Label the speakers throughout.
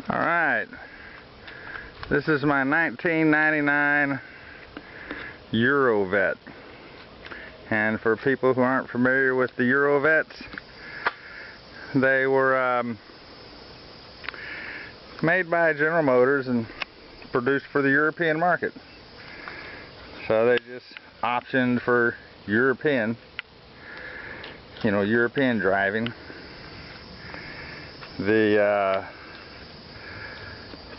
Speaker 1: Alright, this is my 1999 Euro Vette. And for people who aren't familiar with the Euro Vettes, they were made by General Motors and produced for the European market. So they just optioned for European, European driving. The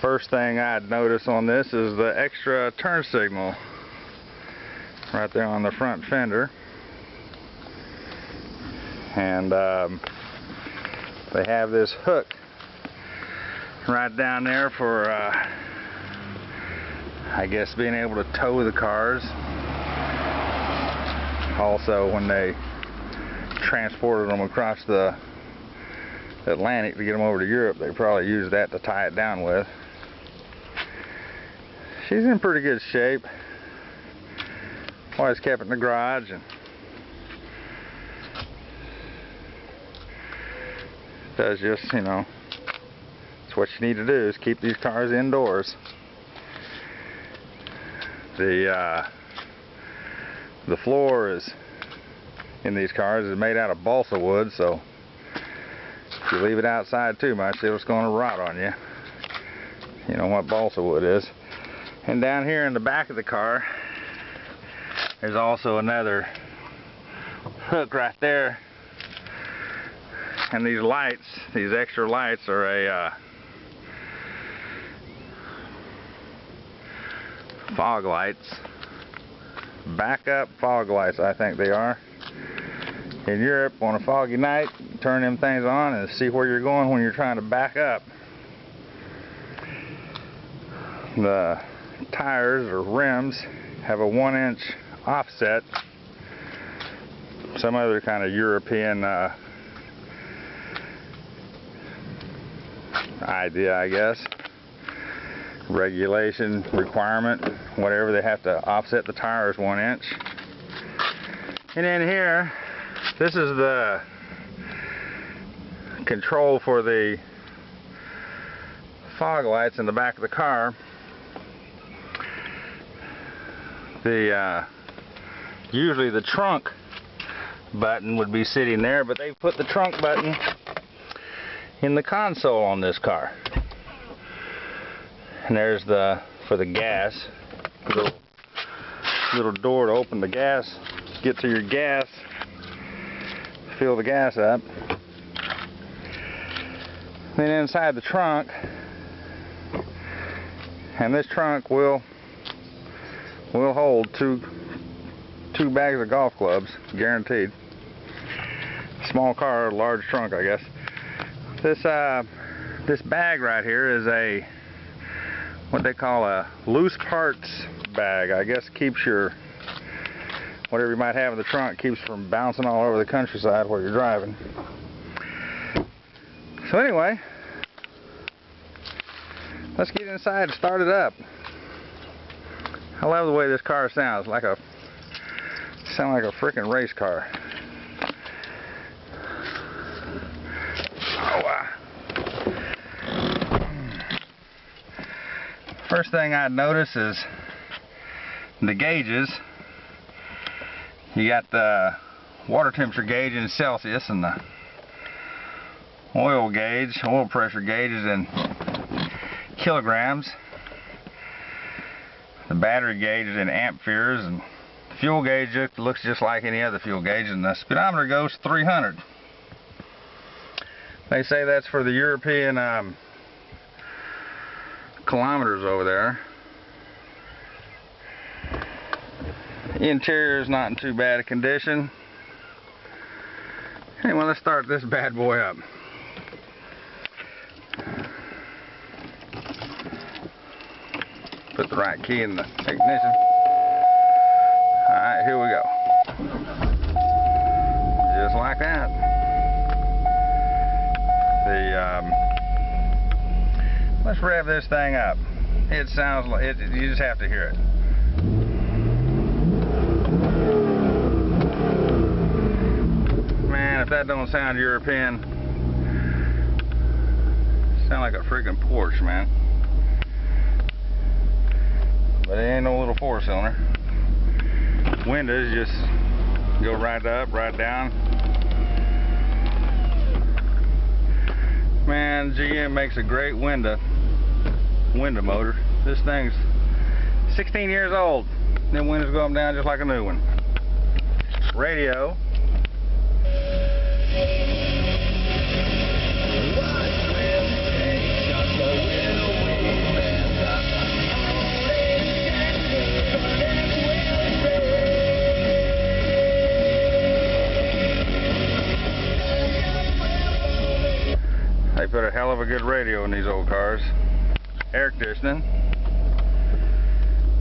Speaker 1: first thing I'd notice on this is the extra turn signal right there on the front fender. And they have this hook right down there for I guess being able to tow the cars. Also, when they transported them across the Atlantic to get them over to Europe, they probably used that to tie it down with. She's in pretty good shape. Always kept it in the garage, and does just, it's what you need to do, is keep these cars indoors. The floor is in these cars is made out of balsa wood, so if you leave it outside too much, it's going to rot on you. You know what balsa wood is. And down here in the back of the car, there's also another hook right there. And these lights, these extra lights, are a fog lights. Backup fog lights, I think they are. In Europe, on a foggy night, you turn them things on and see where you're going when you're trying to back up. The tires or rims have a 1-inch offset. Some other kind of European idea, I guess. Regulation, requirement, whatever, they have to offset the tires 1 inch. And in here, this is the control for the fog lights in the back of the car. Usually the trunk button would be sitting there, but they've put the trunk button in the console on this car. And there's for the gas, little door to open the gas, get to your gas, fill the gas up. Then inside the trunk, and this trunk will hold two bags of golf clubs, guaranteed. Small car, large trunk, I guess. This bag right here is what they call a loose parts bag. I guess keeps your whatever you might have in the trunk, keeps from bouncing all over the countryside while you're driving. So anyway, let's get inside and start it up. I love the way this car sounds. Sounds like a freaking race car. First thing I'd notice is the gauges. You got the water temperature gauge in Celsius, and the oil pressure gauge is in kilograms. The battery gauge is in ampheres, and the fuel gauge looks just like any other fuel gauge, and the speedometer goes 300. They say that's for the European kilometers over there. The interior is not in too bad a condition. Anyway, let's start this bad boy up. Put the right key in the ignition. Alright, here we go. Just like that. Let's rev this thing up. It sounds like it, you just have to hear it. Man, if that don't sound European, Sound like a freaking Porsche, man. But it ain't no little 4-cylinder. Windows just go right up, right down. Man, GM makes a great window motor. This thing's 16 years old. Them windows go up down just like a new one. Radio. They put a hell of a good radio in these old cars. Air conditioning.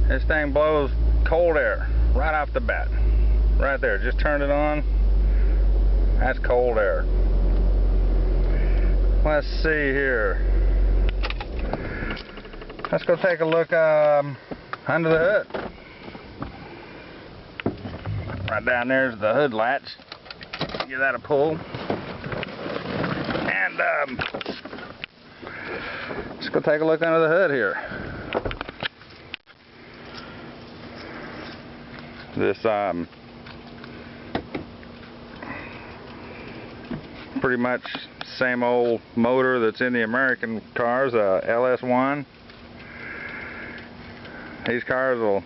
Speaker 1: This thing blows cold air right off the bat. Right there, just turn it on. That's cold air. Let's see here. Let's go take a look under the hood. Right down there's the hood latch. Give that a pull. And let's go take a look under the hood here. This pretty much same old motor that's in the American cars, LS1. These cars will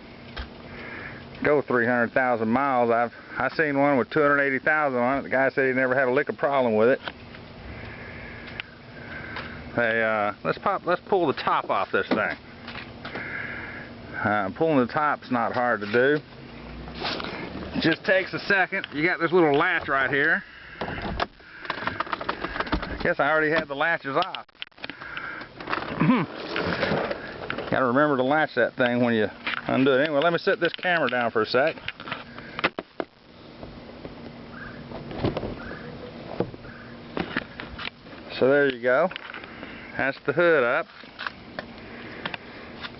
Speaker 1: go 300,000 miles. I seen one with 280,000 on it. The guy said he never had a lick of problem with it. Hey, let's pull the top off this thing. Pulling the top's not hard to do. It just takes a second. You got this little latch right here. I guess I already had the latches off. Got to remember to latch that thing when you undo it. Anyway, let me set this camera down for a sec. So there you go. That's the hood up.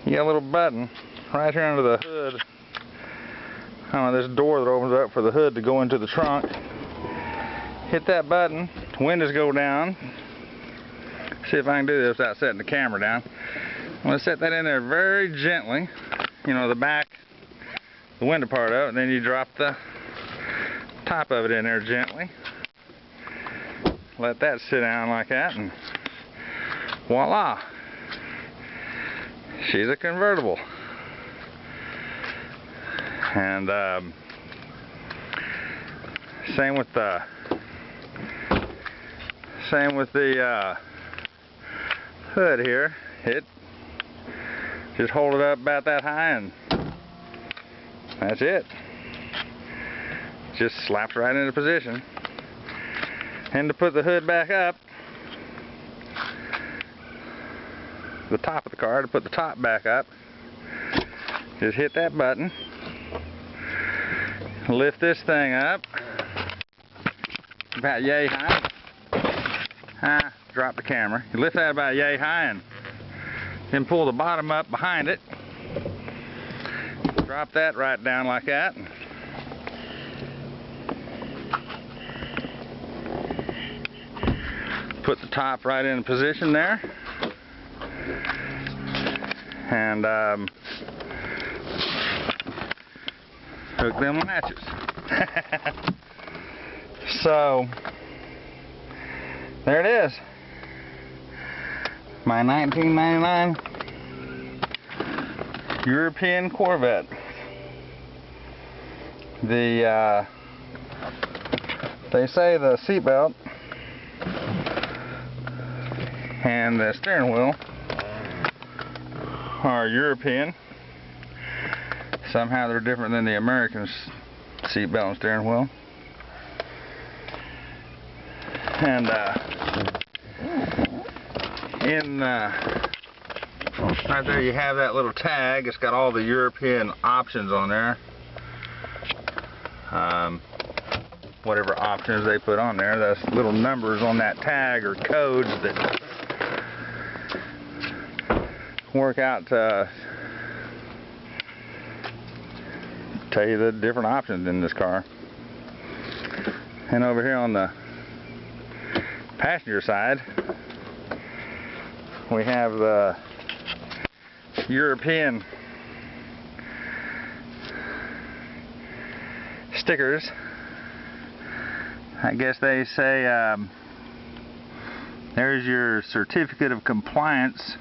Speaker 1: You got a little button right here under the hood. This door that opens up for the hood to go into the trunk. Hit that button, windows go down. See if I can do this without setting the camera down. I'm going to set that in there very gently. You know, the back, the window part of it, and then you drop the top of it in there gently. Let that sit down like that, and voila, she's a convertible. And same with the hood here. Just hold it up about that high, and that's it. Just slaps right into position. And to put the hood back up, the top of the car, to put the top back up, just hit that button, lift this thing up about yay high, drop the camera, you lift that about yay high and then pull the bottom up behind it, drop that right down like that, put the top right in position there, and hook them latches. So there it is, my 1999 European Corvette. They say the seatbelt and the steering wheel are European. Somehow they're different than the American seatbelt and steering wheel. And right there you have that little tag. It's got all the European options on there. Whatever options they put on there, those little numbers on that tag or codes that work out to tell you the different options in this car. And over here on the passenger side, we have the European stickers. I guess they say there's your certificate of compliance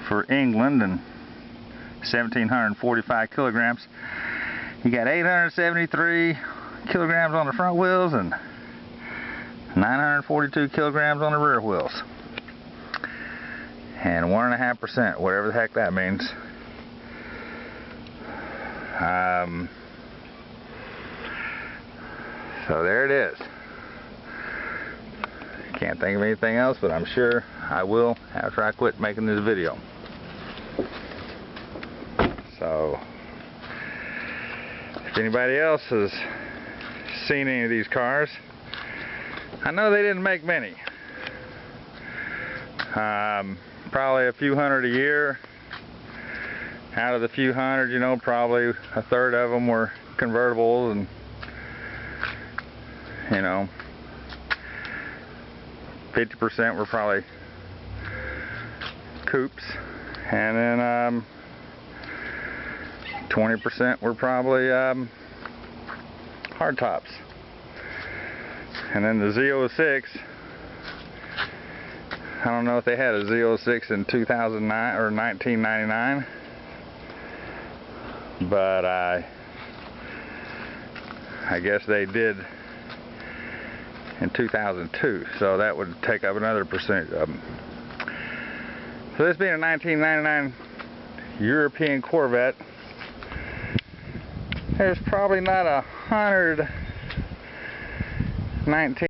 Speaker 1: for England, and 1,745 kilograms. You got 873 kilograms on the front wheels and 942 kilograms on the rear wheels. And 1.5%, whatever the heck that means. So there it is. Can't think of anything else, but I'm sure I will after I quit making this video. So if anybody else has seen any of these cars, I know they didn't make many. Probably a few hundred a year. Out of the few hundred, you know, probably a third of them were convertibles, and you know, 50% were probably coupes, and then 20% were probably hardtops. And then the Z06, I don't know if they had a Z06 in 2009 or 1999, but I guess they did in 2002, so that would take up another percentage of them. So this being a 1999 European Corvette, there's probably not 119